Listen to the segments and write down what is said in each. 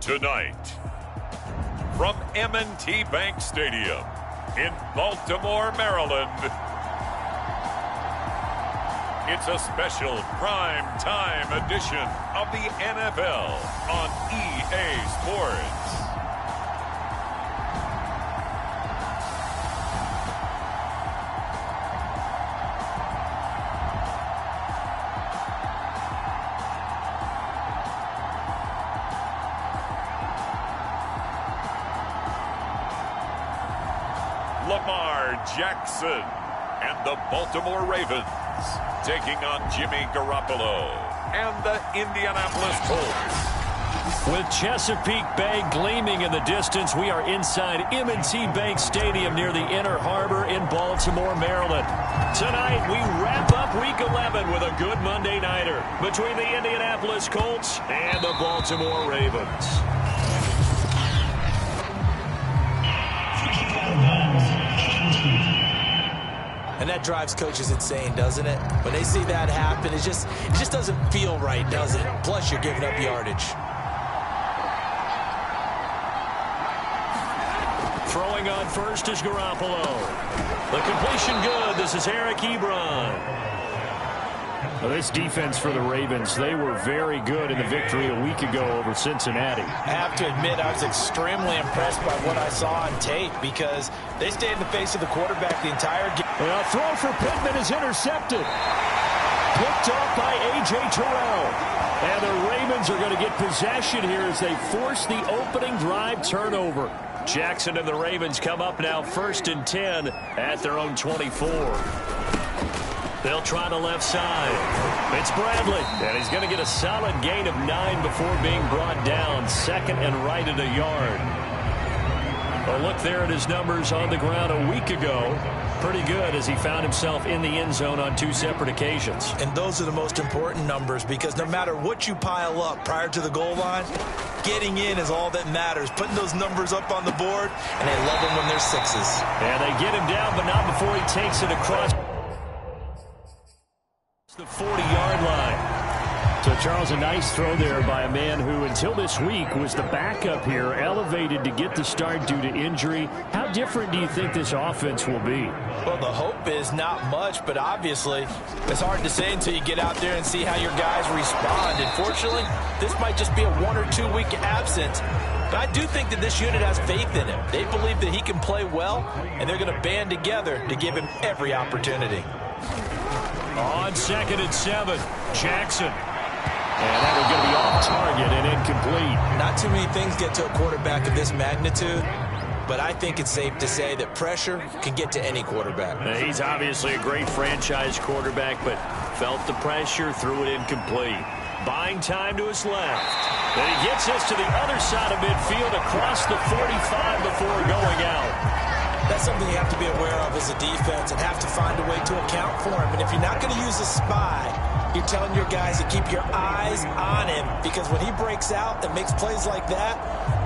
Tonight, from M&T Bank Stadium in Baltimore, Maryland, it's a special prime time edition of the NFL on EA Sports. Jackson and the Baltimore Ravens taking on Jimmy Garoppolo and the Indianapolis Colts. With Chesapeake Bay gleaming in the distance, we are inside M&T Bank Stadium near the Inner Harbor in Baltimore, Maryland. Tonight, we wrap up Week 11 with a good Monday nighter between the Indianapolis Colts and the Baltimore Ravens. And that drives coaches insane, doesn't it? When they see that happen, it just doesn't feel right, does it? Plus, you're giving up yardage. Throwing on first is Garoppolo. The completion good. This is Eric Ebron. Well, this defense for the Ravens, they were very good in the victory a week ago over Cincinnati. I have to admit, I was extremely impressed by what I saw on tape because they stayed in the face of the quarterback the entire game. Well, throw for Pittman is intercepted. Picked off by A.J. Terrell. And the Ravens are going to get possession here as they force the opening drive turnover. Jackson and the Ravens come up now 1st and 10 at their own 24. They'll try the left side. It's Bradley, and he's going to get a solid gain of 9 before being brought down. 2nd and right at a yard. A look there at his numbers on the ground a week ago. Pretty good as he found himself in the end zone on 2 separate occasions. And those are the most important numbers because no matter what you pile up prior to the goal line, getting in is all that matters. Putting those numbers up on the board, and they love them when they're 6s. And they get him down, but not before he takes it across the 40-yard line. So, Charles, a nice throw there by a man who, until this week, was the backup here, elevated to get the start due to injury. How different do you think this offense will be? Well, the hope is not much, but obviously it's hard to say until you get out there and see how your guys respond. Unfortunately, this might just be a 1 or 2 week absence. But I do think that this unit has faith in him. They believe that he can play well, and they're going to band together to give him every opportunity. On 2nd and 7, Jackson. And that will get me off target and incomplete. Not too many things get to a quarterback of this magnitude, but I think it's safe to say that pressure can get to any quarterback. He's obviously a great franchise quarterback, but felt the pressure, threw it incomplete. Buying time to his left. And he gets us to the other side of midfield across the 45 before going out. That's something you have to be aware of as a defense and have to find a way to account for him. And if you're not going to use a spy, you're telling your guys to keep your eyes on him because when he breaks out and makes plays like that,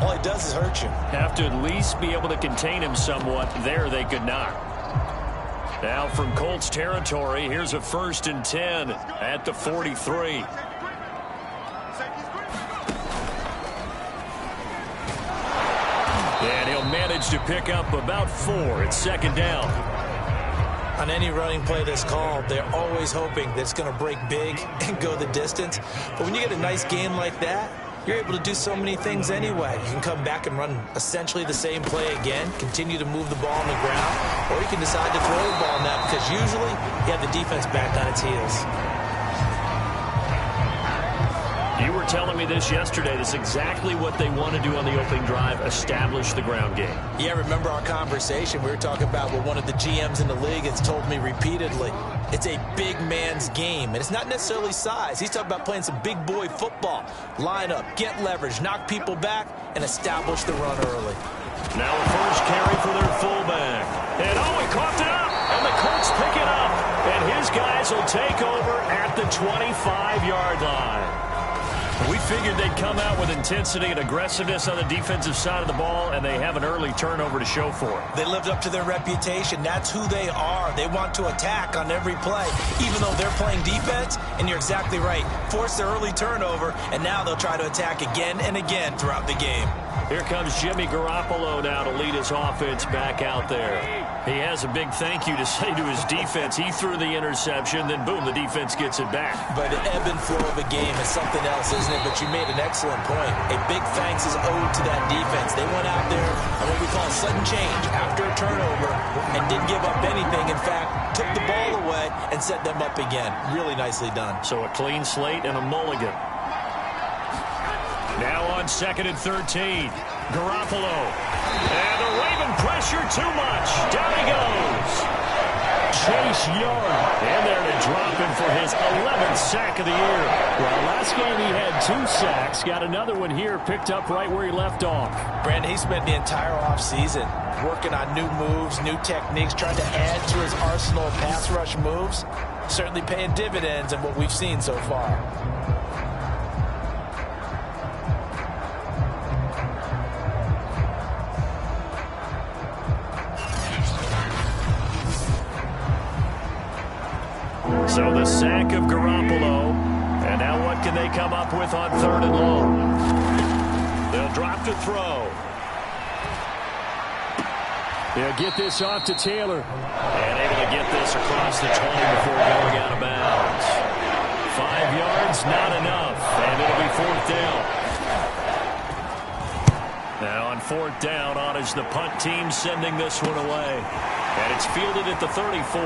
all he does is hurt you. Have to at least be able to contain him somewhat. There they could not. Now from Colts territory, here's a 1st and 10 at the 43. And he'll manage to pick up about 4. It's 2nd down. On any running play that's called, they're always hoping that it's going to break big and go the distance. But when you get a nice gain like that, you're able to do so many things anyway. You can come back and run essentially the same play again, continue to move the ball on the ground, or you can decide to throw the ball now because usually you have the defense back on its heels. You were telling me this yesterday. That's exactly what they want to do on the opening drive, establish the ground game. Yeah, remember our conversation. We were talking about what one of the GMs in the league has told me repeatedly. It's a big man's game, and it's not necessarily size. He's talking about playing some big boy football. Line up, get leverage, knock people back, and establish the run early. Now a first carry for their fullback. And he coughed it up, and the Colts pick it up. And his guys will take over at the 25-yard line. We figured they'd come out with intensity and aggressiveness on the defensive side of the ball, and they have an early turnover to show for it. They lived up to their reputation. That's who they are. They want to attack on every play, even though they're playing defense. And you're exactly right. Force their early turnover, and now they'll try to attack again and again throughout the game. Here comes Jimmy Garoppolo now to lead his offense back out there. He has a big thank you to say to his defense. He threw the interception, then boom, the defense gets it back. But the ebb and flow of a game is something else, isn't it? But you made an excellent point. A big thanks is owed to that defense. They went out there on what we call sudden change after a turnover and didn't give up anything. In fact, took the ball away and set them up again. Really nicely done. So a clean slate and a mulligan. Now on 2nd and 13. Garoppolo. And the Raven pressure too much. Down he goes. Chase Young in there to drop him for his 11th sack of the year. Well, last game he had 2 sacks. Got another one here, picked up right where he left off. Brandon, he spent the entire offseason working on new moves, new techniques, trying to add to his arsenal of pass rush moves. Certainly paying dividends in what we've seen so far. So the sack of Garoppolo. And now what can they come up with on 3rd and long? They'll drop to throw. They'll get this off to Taylor. And able to get this across the 20 before going out of bounds. 5 yards, not enough. And it'll be 4th down. Now on 4th down, on is the punt team sending this one away. And it's fielded at the 34.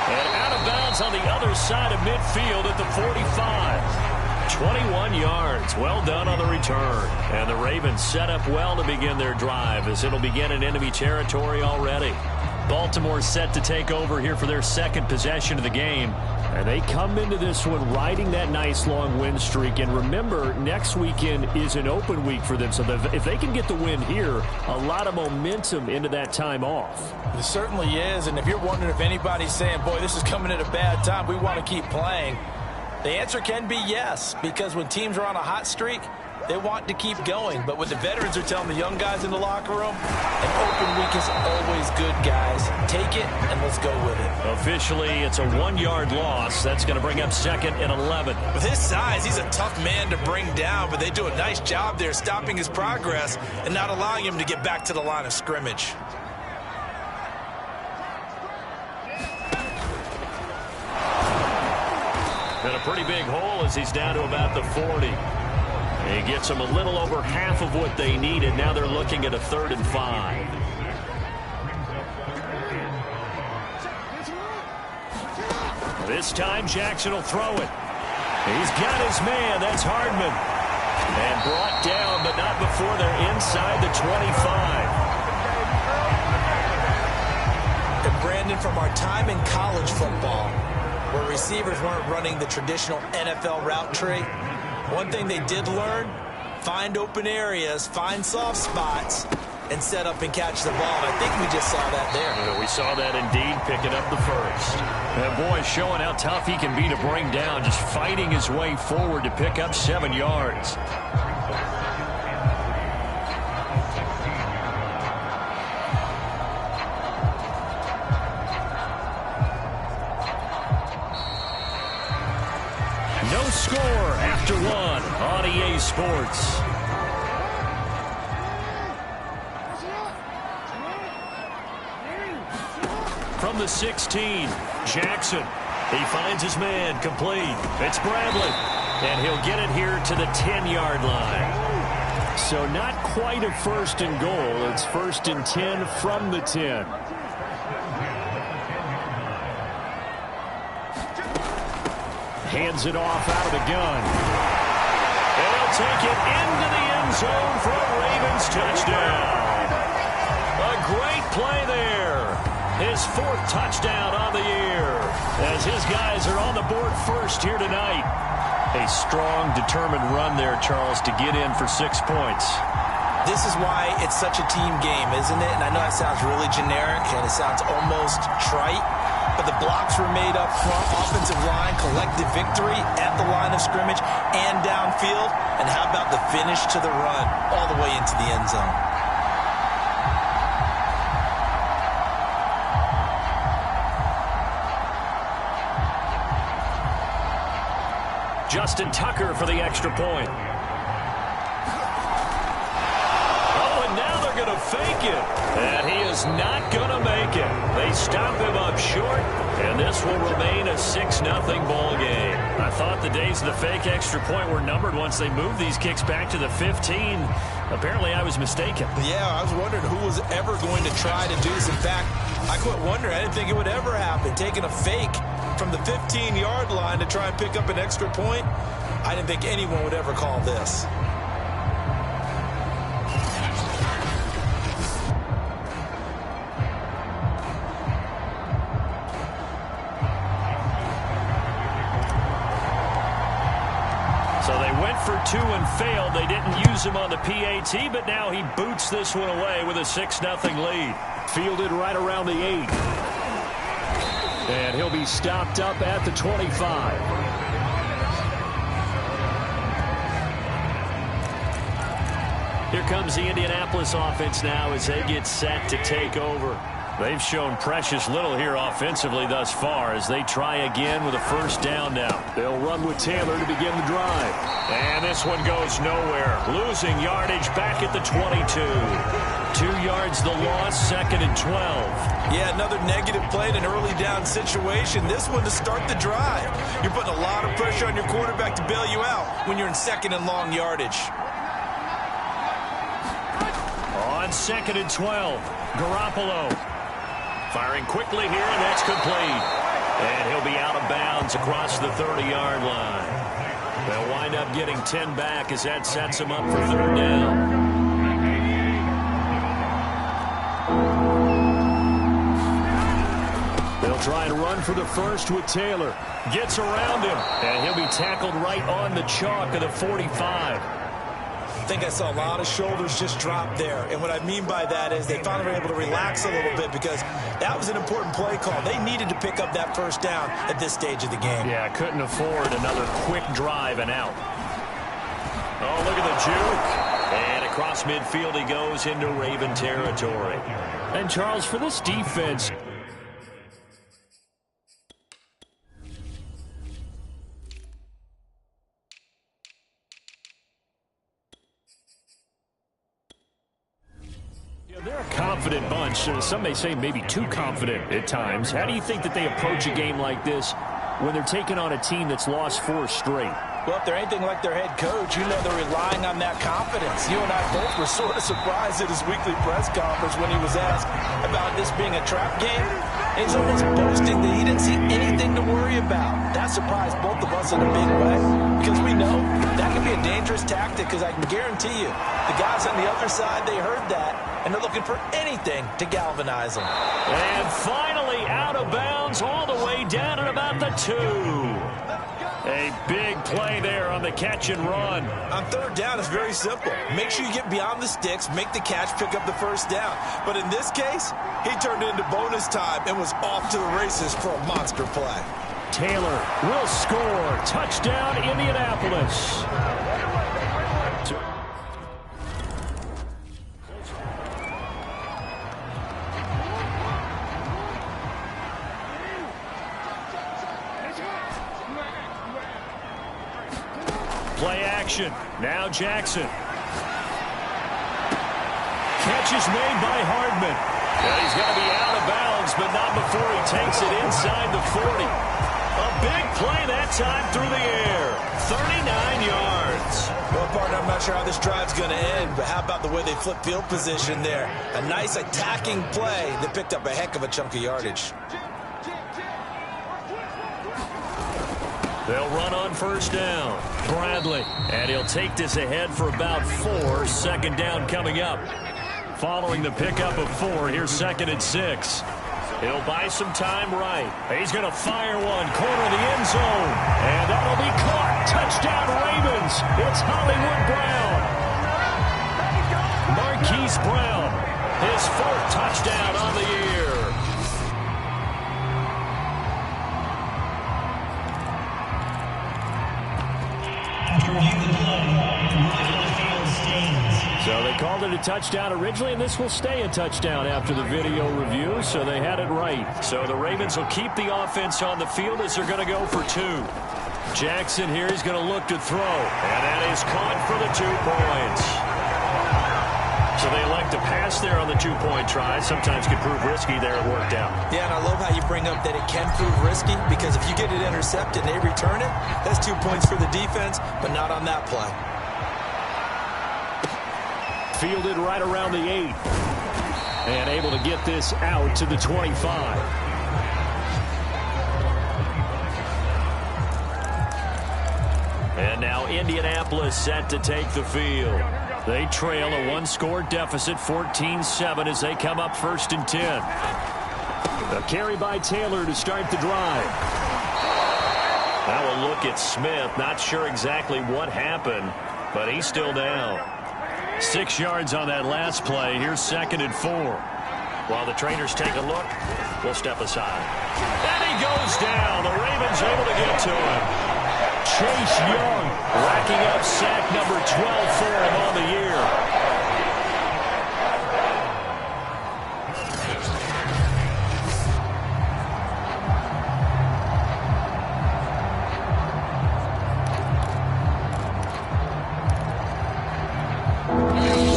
And out of bounds on the other side of midfield at the 45. 21 yards. Well done on the return. And the Ravens set up well to begin their drive as it'll begin in enemy territory already. Baltimore set to take over here for their 2nd possession of the game. And they come into this one riding that nice long win streak. And remember, next weekend is an open week for them. So if they can get the win here, a lot of momentum into that time off. It certainly is. And if you're wondering if anybody's saying, boy, this is coming at a bad time, we want to keep playing, the answer can be yes. Because when teams are on a hot streak, they want to keep going. But what the veterans are telling the young guys in the locker room, an open week is always good, guys. Take it, and let's go with it. Officially, it's a 1-yard loss. That's going to bring up 2nd and 11. With his size, he's a tough man to bring down, but they do a nice job there stopping his progress and not allowing him to get back to the line of scrimmage. Got a pretty big hole as he's down to about the 40. He gets them a little over half of what they needed. Now they're looking at a 3rd and 5. This time Jackson will throw it. He's got his man. That's Hardman. And brought down, but not before they're inside the 25. And Brandon, from our time in college football, where receivers weren't running the traditional NFL route tree, one thing they did learn, find open areas, find soft spots, and set up and catch the ball. And I think we just saw that there. We saw that indeed, picking up the 1st. That boy showing how tough he can be to bring down, just fighting his way forward to pick up 7 yards. No score after 1 on EA Sports. From the 16, Jackson. He finds his man, complete. It's Bradley. And he'll get it here to the 10-yard line. So not quite a 1st and goal. It's 1st and 10 from the 10. Hands it off out of the gun. And he'll take it into the end zone for a Ravens touchdown. A great play there. His 4th touchdown on the year. As his guys are on the board first here tonight. A strong, determined run there, Charles, to get in for 6 points. This is why it's such a team game, isn't it? And I know it sounds really generic and it sounds almost trite. but the blocks were made up front. Offensive line, collective victory at the line of scrimmage and downfield. And how about the finish to the run all the way into the end zone? Justin Tucker for the extra point. Oh, and now they're going to fake it. And he is not going to make it. They stop him up short, and this will remain a 6-0 ball game. I thought the days of the fake extra point were numbered once they moved these kicks back to the 15. Apparently, I was mistaken. Yeah, I was wondering who was ever going to try to do this. In fact, I quit wondering. I didn't think it would ever happen. Taking a fake from the 15-yard line to try and pick up an extra point, I didn't think anyone would ever call this. So they went for two and failed. They didn't use him on the PAT, but now he boots this one away with a 6-0 lead. Fielded right around the 8. And he'll be stopped up at the 25. Here comes the Indianapolis offense now as they get set to take over. They've shown precious little here offensively thus far as they try again with a first down now. They'll run with Taylor to begin the drive. And this one goes nowhere. Losing yardage back at the 22. 2 yards the loss, 2nd and 12. Yeah, another negative play in an early down situation. This one to start the drive. You're putting a lot of pressure on your quarterback to bail you out when you're in 2nd and long yardage. On 2nd and 12, Garoppolo. Firing quickly here, and that's complete. And he'll be out of bounds across the 30-yard line. They'll wind up getting 10 back as that sets them up for 3rd down. They'll try and run for the first with Taylor. Gets around him, and he'll be tackled right on the chalk of the 45. I think I saw a lot of shoulders just drop there. And what I mean by that is they finally were able to relax a little bit because that was an important play call. They needed to pick up that first down at this stage of the game. Yeah, couldn't afford another quick drive and out. Oh, look at the juke. And across midfield he goes into Raven territory. And Charles, for this defense, they're a confident bunch. Some may say maybe too confident at times. How do you think that they approach a game like this when they're taking on a team that's lost 4 straight? Well, if they're anything like their head coach, you know they're relying on that confidence. You and I both were sort of surprised at his weekly press conference when he was asked about this being a trap game. And he's almost boasting that he didn't see anything to worry about. That surprised both of us in a big way because we know that can be a dangerous tactic because I can guarantee you the guys on the other side, they heard that, and they're looking for anything to galvanize them. And finally out of bounds all the way down at about the 2. A big play there on the catch and run. On 3rd down, it's very simple. Make sure you get beyond the sticks, make the catch, pick up the first down. But in this case, he turned it into bonus time and was off to the races for a monster play. Taylor will score. Touchdown, Indianapolis. Play action. Now Jackson. Catch is made by Hardman. Well, he's going to be out of bounds, but not before he takes it inside the 40. A big play that time through the air. 39 yards. Well, partner, I'm not sure how this drive's going to end, but how about the way they flip field position there? A nice attacking play that picked up a heck of a chunk of yardage. They'll run on first down. Bradley. And he'll take this ahead for about 4. 2nd down coming up. Following the pickup of 4, here's 2nd and 6. He'll buy some time right. He's going to fire one. Corner of the end zone. And that'll be caught. Touchdown Ravens. It's Hollywood Brown. Marquise Brown. His 4th touchdown on the year. So they called it a touchdown originally, and this will stay a touchdown after the video review, so they had it right. So the Ravens will keep the offense on the field as they're going to go for 2. Jackson here is going to look to throw, and that is caught for the 2 points. So they elect to pass there on the 2-point try. Sometimes can prove risky there. It worked out. Yeah, and I love how you bring up that it can prove risky, because if you get it intercepted and they return it, that's 2 points for the defense, but not on that play. Fielded right around the 8. And able to get this out to the 25. And now Indianapolis set to take the field. They trail a 1-score deficit, 14-7, as they come up 1st and 10. A carry by Taylor to start the drive. Now a look at Smith. Not sure exactly what happened, but he's still down. 6 yards on that last play. Here's 2nd and 4. While the trainers take a look, we'll step aside. And he goes down. The Ravens able to get to him. Chase Young racking up sack number 12 for him on the year.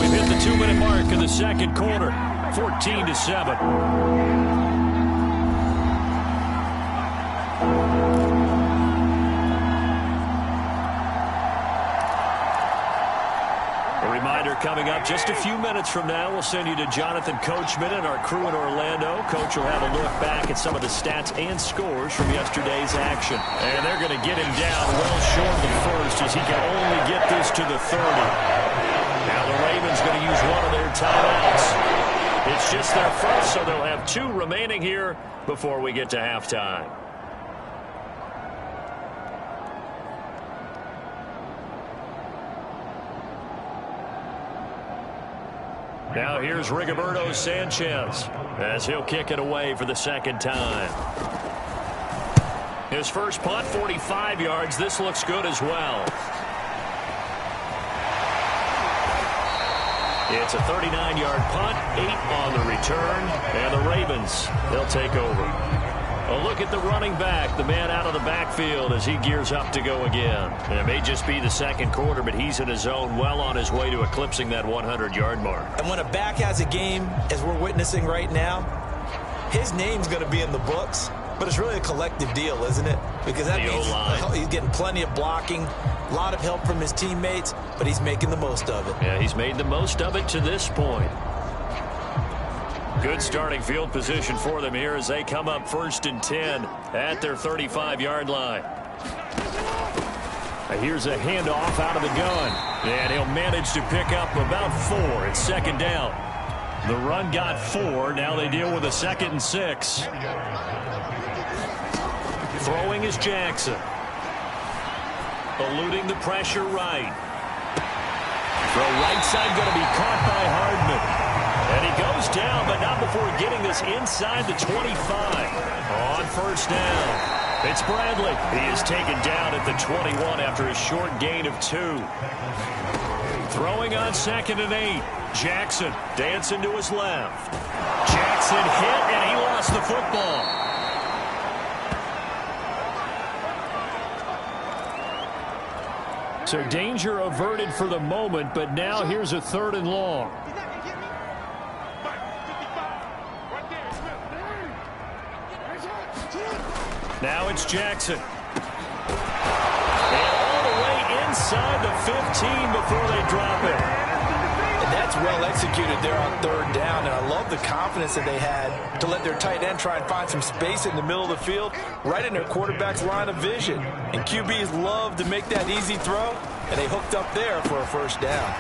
We've hit the 2-minute mark in the second quarter, 14-7. Coming up just a few minutes from now, we'll send you to Jonathan Coachman and our crew in Orlando. Coach will have a look back at some of the stats and scores from yesterday's action. And they're going to get him down well short of the first, as he can only get this to the 30. Now the Ravens going to use one of their timeouts. It's just their first, so they'll have 2 remaining here before we get to halftime. Now here's Rigoberto Sanchez as he'll kick it away for the 2nd time. His first punt, 45 yards. This looks good as well. It's a 39-yard punt, 8 on the return, and the Ravens, they'll take over. A look at the running back, the man out of the backfield as he gears up to go again. And it may just be the second quarter, but he's in his zone, well on his way to eclipsing that 100-yard mark. And when a back has a game, as we're witnessing right now, his name's going to be in the books, but it's really a collective deal, isn't it? Because that means he's getting plenty of blocking, a lot of help from his teammates, but he's making the most of it. Yeah, he's made the most of it to this point. Good starting field position for them here as they come up 1st and 10 at their 35-yard line. Here's a handoff out of the gun, and he'll manage to pick up about 4. It's 2nd down. The run got 4. Now they deal with a 2nd and 6. Throwing is Jackson. Eluding the pressure right. Throw right side going to be caught by Hardman. And he goes down, but not before getting this inside the 25. On 1st down, it's Bradley. He is taken down at the 21 after a short gain of 2. Throwing on 2nd and 8. Jackson dancing to his left. Jackson hit, and he lost the football. So danger averted for the moment, but now here's a 3rd and long. Now it's Jackson. And all the way inside the 15 before they drop it. And that's well executed there on 3rd down. And I love the confidence that they had to let their tight end try and find some space in the middle of the field, right in their quarterback's line of vision. And QBs love to make that easy throw, and they hooked up there for a 1st down.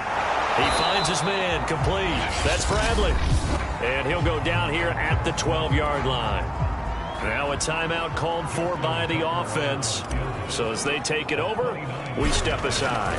He finds his man complete. That's Bradley. And he'll go down here at the 12-yard line. Now a timeout called for by the offense. So as they take it over, we step aside.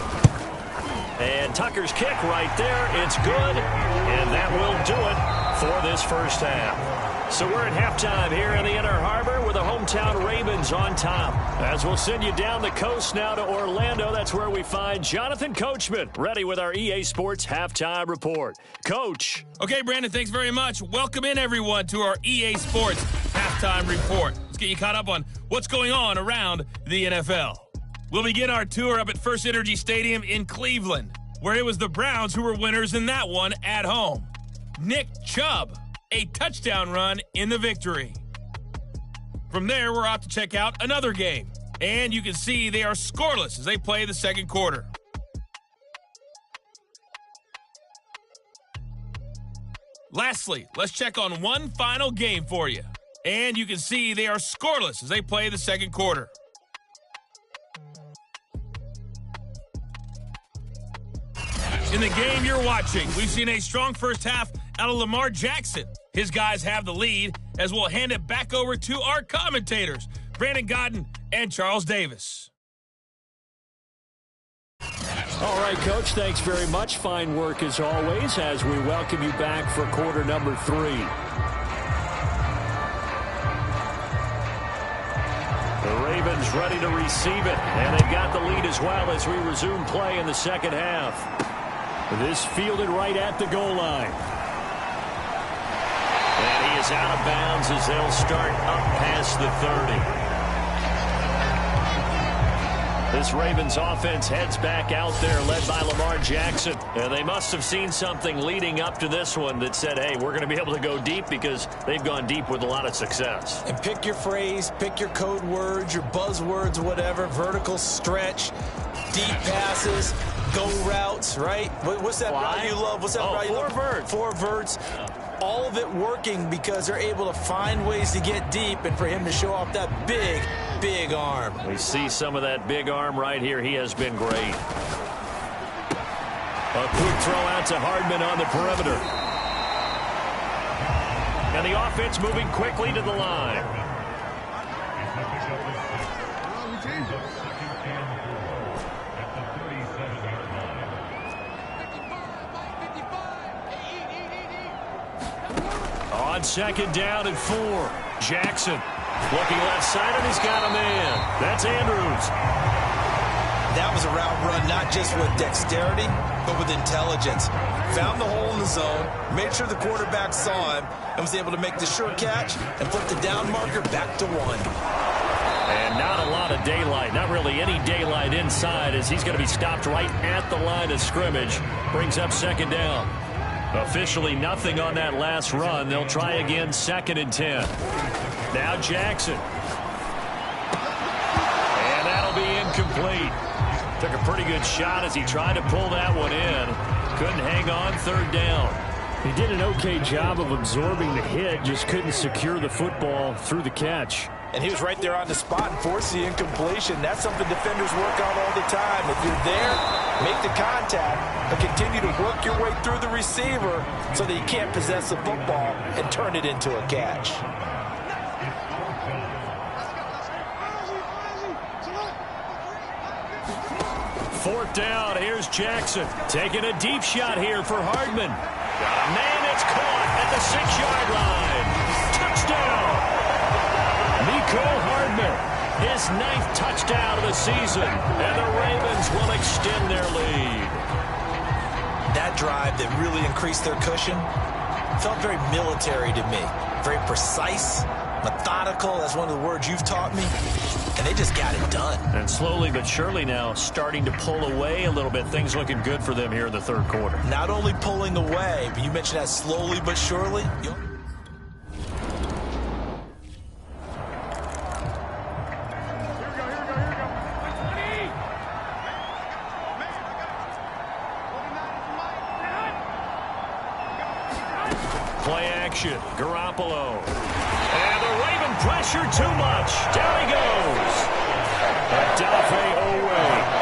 And Tucker's kick right there. It's good. And that will do it for this 1st half. So we're at halftime here in the Inner Harbor with the hometown Ravens on top. As we'll send you down the coast now to Orlando, that's where we find Jonathan Coachman, ready with our EA Sports Halftime Report. Coach. Okay, Brandon, thanks very much. Welcome in, everyone, to our EA Sports Halftime Report. Let's get you caught up on what's going on around the NFL. We'll begin our tour up at First Energy Stadium in Cleveland, where it was the Browns who were winners in that one at home. Nick Chubb, a touchdown run in the victory. From there, we're off to check out another game. And you can see they are scoreless as they play the second quarter. Lastly, let's check on one final game for you. And you can see they are scoreless as they play the second quarter. In the game you're watching, we've seen a strong first half out of Lamar Jackson. His guys have the lead as we'll hand it back over to our commentators, Brandon Godden and Charles Davis. All right, Coach, thanks very much. Fine work as always as we welcome you back for quarter number 3. The Ravens ready to receive it, and they've got the lead as well as we resume play in the second half. This fielded right at the goal line. And he is out of bounds as they'll start up past the 30. This Ravens offense heads back out there, led by Lamar Jackson. And they must have seen something leading up to this one that said, hey, we're going to be able to go deep because they've gone deep with a lot of success. And pick your phrase, pick your code words, your buzzwords, whatever, vertical stretch, deep passes, go routes, right? What's that route you love? What's that route you love? 4 verts. 4 verts. All of it working because they're able to find ways to get deep and for him to show off that big, big arm. We see some of that big arm right here. He has been great. A quick throw out to Hardman on the perimeter. And the offense moving quickly to the line. On second down and 4. Jackson looking left side, and he's got a man. That's Andrews. That was a route run not just with dexterity, but with intelligence. Found the hole in the zone, made sure the quarterback saw him, and was able to make the sure catch and flip the down marker back to 1. And not a lot of daylight, not really any daylight inside as he's going to be stopped right at the line of scrimmage. Brings up second down. Officially nothing on that last run. They'll try again, second and 10. Now Jackson. And that'll be incomplete. Took a pretty good shot as he tried to pull that one in. Couldn't hang on, third down. He did an okay job of absorbing the hit, just couldn't secure the football through the catch. And he was right there on the spot and forced the incompletion. That's something defenders work on all the time. If you're there, make the contact, but continue to work your way through the receiver so that you can't possess the football and turn it into a catch. Fourth down, here's Jackson. Taking a deep shot here for Hardman. Got a man that's caught at the 6-yard line. Touchdown! Mecole Hardman, his 9th touchdown of the season, and the Ravens will extend their lead. That drive that really increased their cushion felt very military to me. Very precise, methodical. That's one of the words you've taught me. And they just got it done. And slowly but surely now starting to pull away a little bit. Things looking good for them here in the third quarter. Not only pulling away, but you mentioned that slowly but surely. Play action, Garoppolo. And the Raven pressure too much. Down he goes. Adafe Owe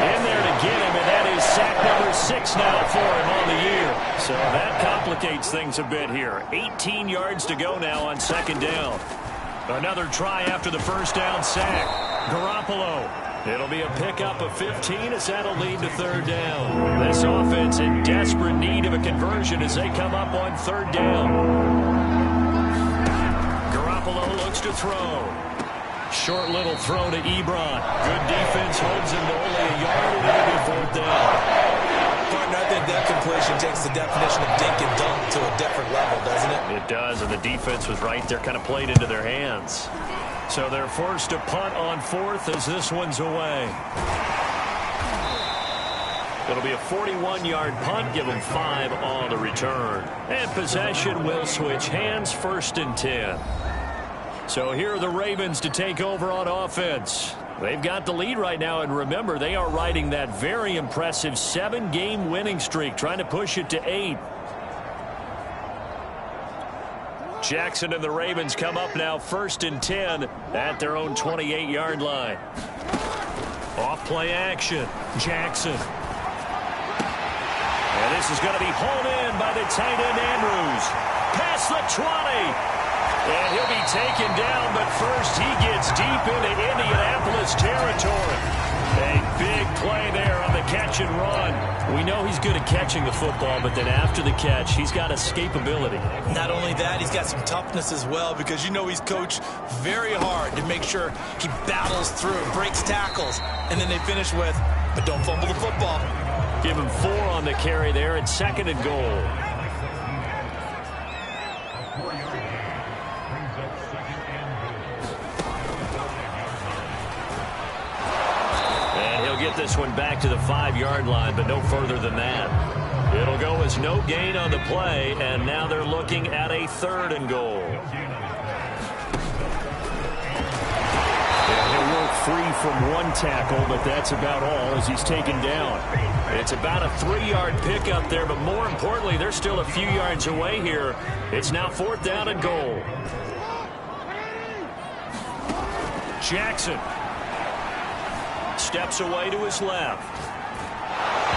in there to get him, and that is sack number 6 now for him on the year. So that complicates things a bit here. 18 yards to go now on second down. Another try after the first down sack. Garoppolo. It'll be a pickup of 15 as that'll lead to third down. This offense in desperate need of a conversion as they come up on third down. throw. Short little throw to Ebron. Good defense holds him to only a yard, and it'll be fourth down. Partner, I think that completion takes the definition of dink and dunk to a different level, doesn't it? It does, and the defense was right there, kind of played into their hands. So they're forced to punt on fourth as this one's away. It'll be a 41-yard punt, give them 5 on the return. And possession will switch hands, 1st and 10. So here are the Ravens to take over on offense. They've got the lead right now, and remember, they are riding that very impressive 7-game winning streak, trying to push it to 8. Jackson and the Ravens come up now, 1st and 10 at their own 28-yard line. Off-play action, Jackson. And this is going to be hauled in by the tight end Andrews. Past the 20. And he'll be taken down, but first he gets deep into Indianapolis territory. A big play there on the catch and run. We know he's good at catching the football, but then after the catch, he's got escapability. Not only that, he's got some toughness as well, because you know he's coached very hard to make sure he battles through, breaks tackles, and then they finish with, but don't fumble the football. Give him 4 on the carry there at 2nd and goal. And he'll get this one back to the 5-yard line, but no further than that. It'll go as no gain on the play, and now they're looking at a 3rd and goal. He'll work free from one tackle, but that's about all as he's taken down. It's about a 3-yard pickup there, but more importantly, they're still a few yards away here. It's now 4th down and goal. Jackson steps away to his left.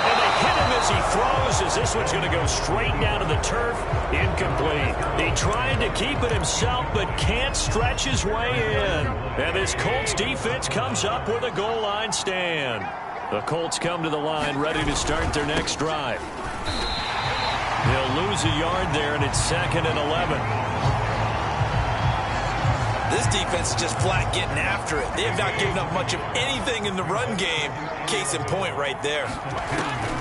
And they hit him as he throws, as this one's going to go straight down to the turf. Incomplete. He tried to keep it himself, but can't stretch his way in. And this Colts defense comes up with a goal line stand. The Colts come to the line ready to start their next drive. He'll lose a yard there, and it's 2nd and 11. This defense is just flat getting after it. They have not given up much of anything in the run game. Case in point right there.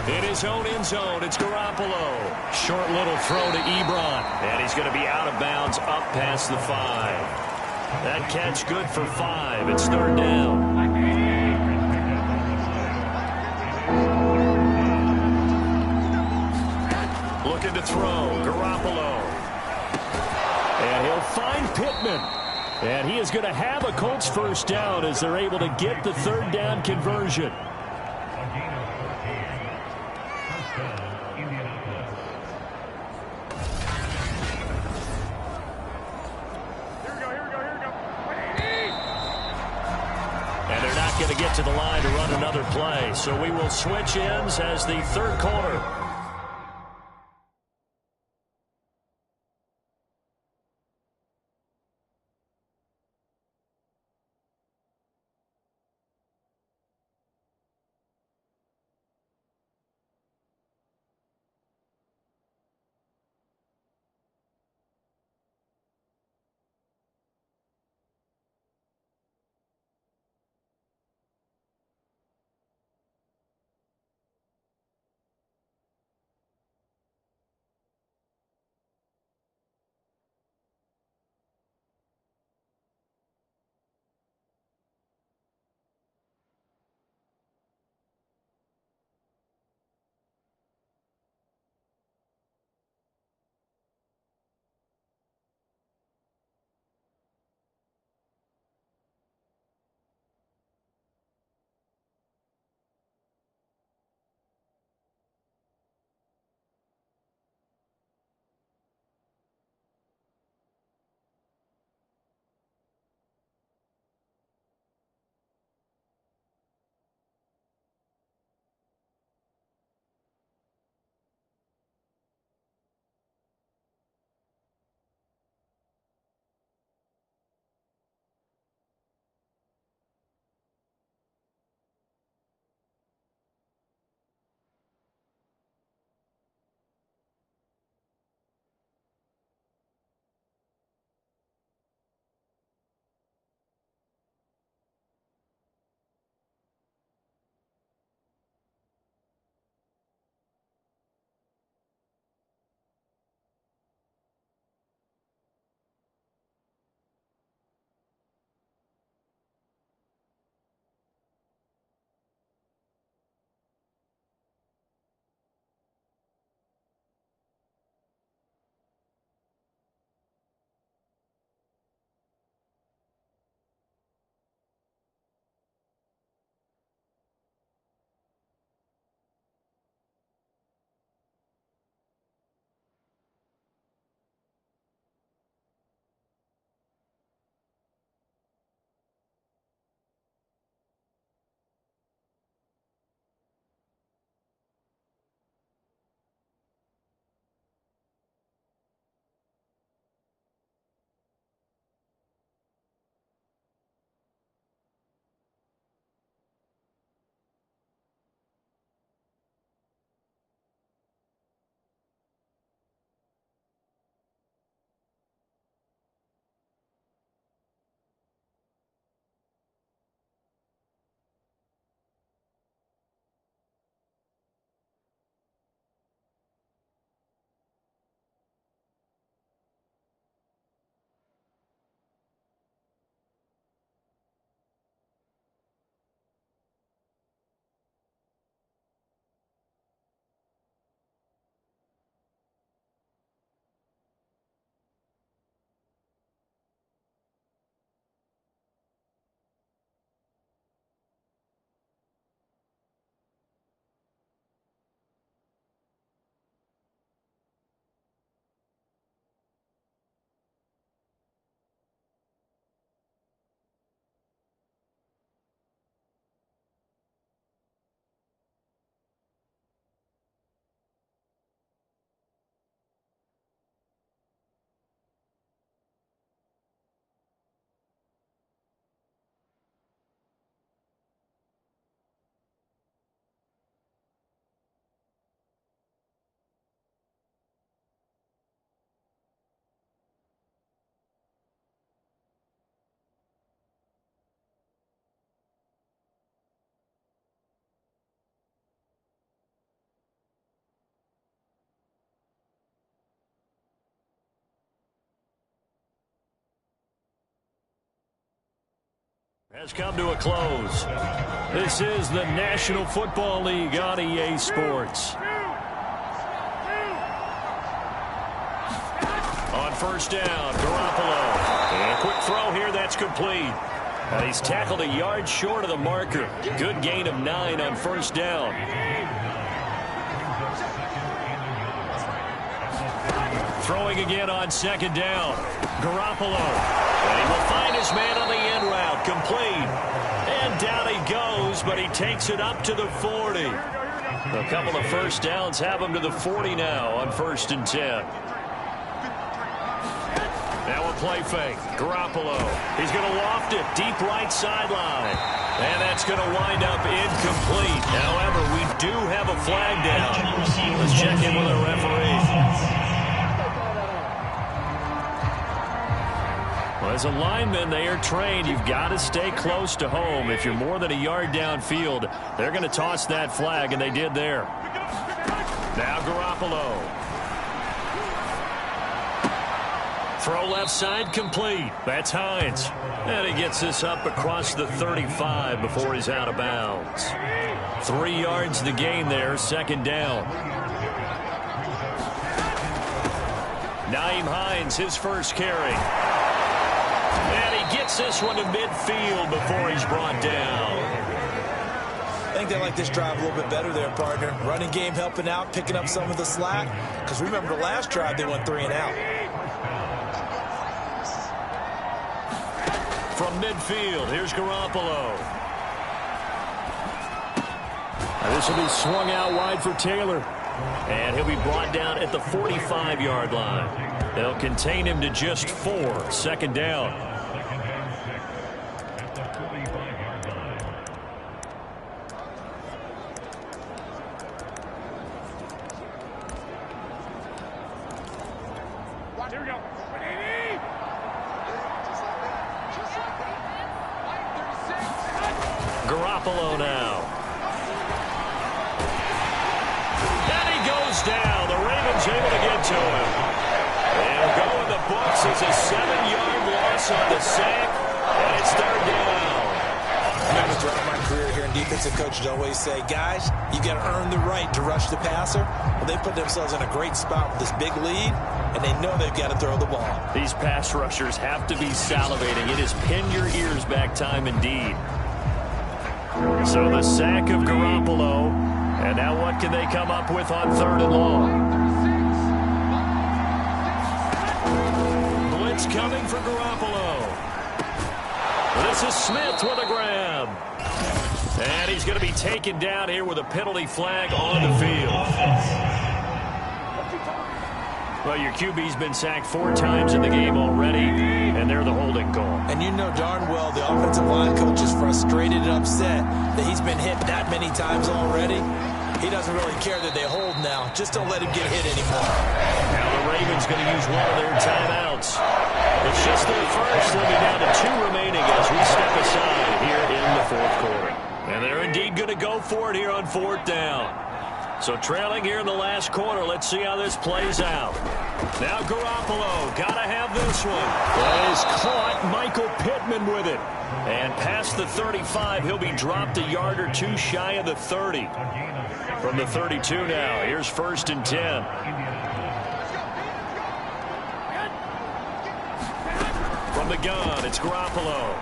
In his own end zone, it's Garoppolo. Short little throw to Ebron. And he's going to be out of bounds up past the 5. That catch good for 5. It's 3rd down. Looking to throw, Garoppolo. And he'll find Pittman. And he is going to have a Colts 1st down as they're able to get the 3rd down conversion. And they're not going to get to the line to run another play. So we will switch ends as the 3rd quarter. Has come to a close. This is the National Football League on EA Sports. On first down, Garoppolo. And a quick throw here, that's complete. And he's tackled a yard short of the marker. Good gain of 9 on first down. Throwing again on second down. Garoppolo. And he will find his man on the end route. Complete. And down he goes, but he takes it up to the 40. A couple of first downs have him to the 40 now on 1st and 10. Now a play fake. Garoppolo. He's going to loft it deep right sideline. And that's going to wind up incomplete. However, we do have a flag down. Let's check in with our referee. Well, as a lineman, they are trained. You've got to stay close to home. If you're more than a yard downfield, they're going to toss that flag, and they did there. Now Garoppolo. Throw left side complete. That's Hines. And he gets this up across the 35 before he's out of bounds. 3 yards the gain there, second down. Naeem Hines, his first carry. And he gets this one to midfield before he's brought down. I think they like this drive a little bit better there, partner. Running game helping out, picking up some of the slack. Because remember the last drive, they went 3 and out. From midfield, here's Garoppolo. This will be swung out wide for Taylor. And he'll be brought down at the 45-yard line. They'll contain him to just 4, second down. Here we go. Garoppolo now. And he goes down. The Ravens able to get to him. And go in the books as a 7-yard loss on the sack. And it's third down. I remember throughout my career here in defensive coaches always say, guys, you got to earn the right to rush the passer. Well, they put themselves in a great spot with this big lead, and they know they've got to throw the ball. These pass rushers have to be salivating. It is pin your ears back time indeed. So the sack of Garoppolo. And now what can they come up with on 3rd and long? Blitz coming for Garoppolo. This is Smith with a grab. And he's going to be taken down here with a penalty flag on the field. Well, your QB's been sacked 4 times in the game already, and they're the holding call. And you know darn well the offensive line coach is frustrated and upset that he's been hit that many times already. He doesn't really care that they hold now. Just don't let him get hit anymore. Now the Ravens going to use one of their timeouts. It's just their first. They'll be down to 2 remaining as we step aside here in the 4th quarter. And they're indeed going to go for it here on 4th down. So trailing here in the last quarter. Let's see how this plays out. Now Garoppolo. Got to have this one. That is caught. Michael Pittman with it. And past the 35, he'll be dropped a yard or 2 shy of the 30. From the 32 now. Here's 1st and 10. From the gun, it's Garoppolo.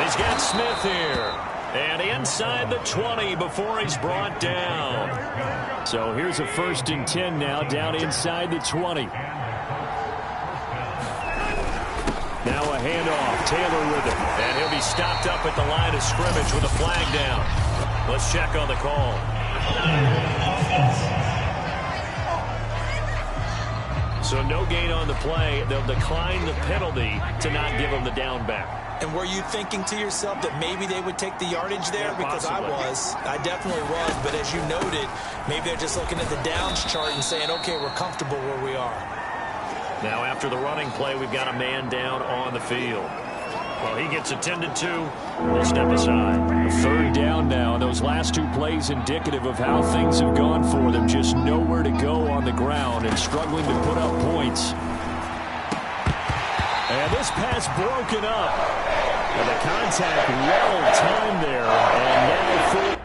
He's got Smith here. And inside the 20 before he's brought down. So here's a 1st and 10 now, down inside the 20. Now a handoff. Taylor with it. And he'll be stopped up at the line of scrimmage with a flag down. Let's check on the call. So no gain on the play. They'll decline the penalty to not give him the down back. And were you thinking to yourself that maybe they would take the yardage there? Yeah, because possibly. I definitely was. But as you noted, maybe they're just looking at the downs chart and saying, okay, we're comfortable where we are. Now after the running play, we've got a man down on the field. Well, he gets attended to. We'll step aside. 3rd down now. Those last 2 plays indicative of how things have gone for them. Just nowhere to go on the ground and struggling to put up points. And this pass broken up. And the contact well timed there. And now full.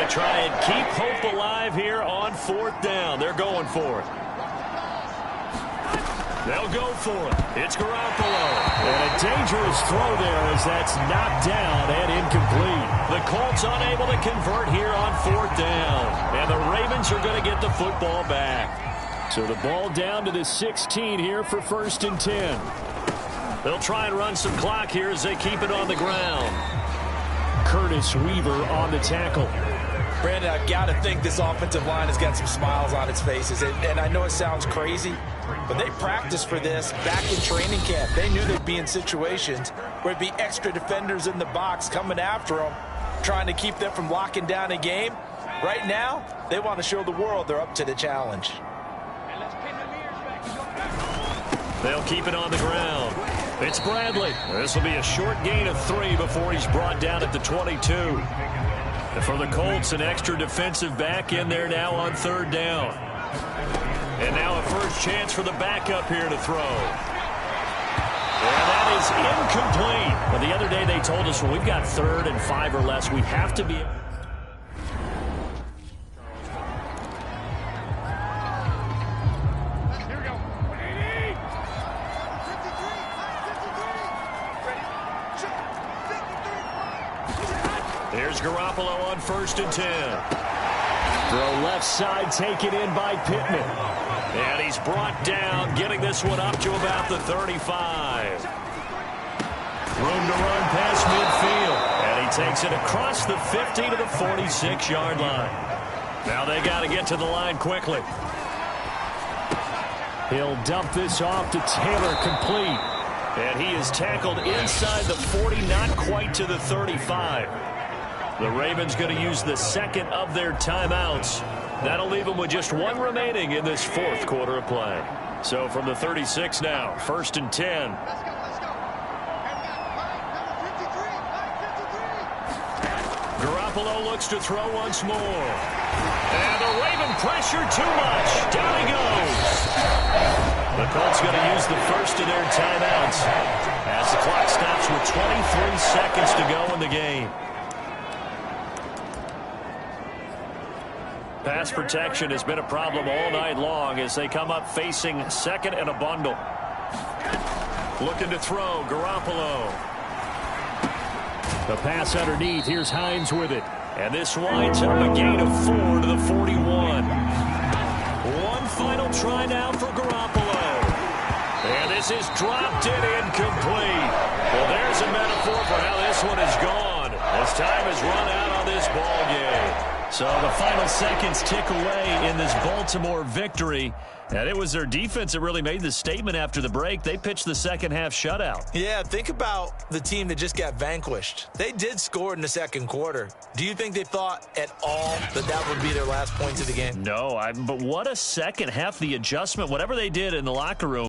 Try and keep hope alive here on 4th down. They're going for it. They'll go for it. It's Garoppolo. And a dangerous throw there as that's knocked down and incomplete. The Colts unable to convert here on 4th down. And the Ravens are going to get the football back. So the ball down to the 16 here for 1st and 10. They'll try and run some clock here as they keep it on the ground. Curtis Weaver on the tackle. Brandon, I've got to think this offensive line has got some smiles on its faces. And I know it sounds crazy, but they practiced for this back in training camp. They knew they'd be in situations where it'd be extra defenders in the box coming after them, trying to keep them from locking down a game. Right now, they want to show the world they're up to the challenge. They'll keep it on the ground. It's Bradley. This will be a short gain of 3 before he's brought down at the 22. And for the Colts, an extra defensive back in there now on 3rd down. And now a first chance for the backup here to throw. And that is incomplete. But the other day they told us when we've got 3rd and 5 or less, we have to be... Here's Garoppolo on 1st and 10. Throw left side taken in by Pittman. And he's brought down, getting this one up to about the 35. Room to run past midfield. And he takes it across the 50 to the 46-yard line. Now they got to get to the line quickly. He'll dump this off to Taylor, complete. And he is tackled inside the 40, not quite to the 35. The Ravens going to use the second of their timeouts. That'll leave them with just 1 remaining in this 4th quarter of play. So from the 36 now, 1st and 10. Garoppolo looks to throw once more. And the Raven pressure too much. Down he goes. The Colts going to use the first of their timeouts as the clock stops with 23 seconds to go in the game. Pass protection has been a problem all night long as they come up facing 2nd and a bundle. Looking to throw, Garoppolo. The pass underneath. Here's Hines with it. And this winds up a gain of 4 to the 41. One final try now for Garoppolo. And this is dropped and incomplete. Well, there's a metaphor for how this one is gone as time has run out on this ball game. So the final seconds tick away in this Baltimore victory. And it was their defense that really made the statement after the break. They pitched the second half shutout. Yeah, think about the team that just got vanquished. They did score in the second quarter. Do you think they thought at all that that would be their last points of the game? No, but what a second half. The adjustment, whatever they did in the locker room.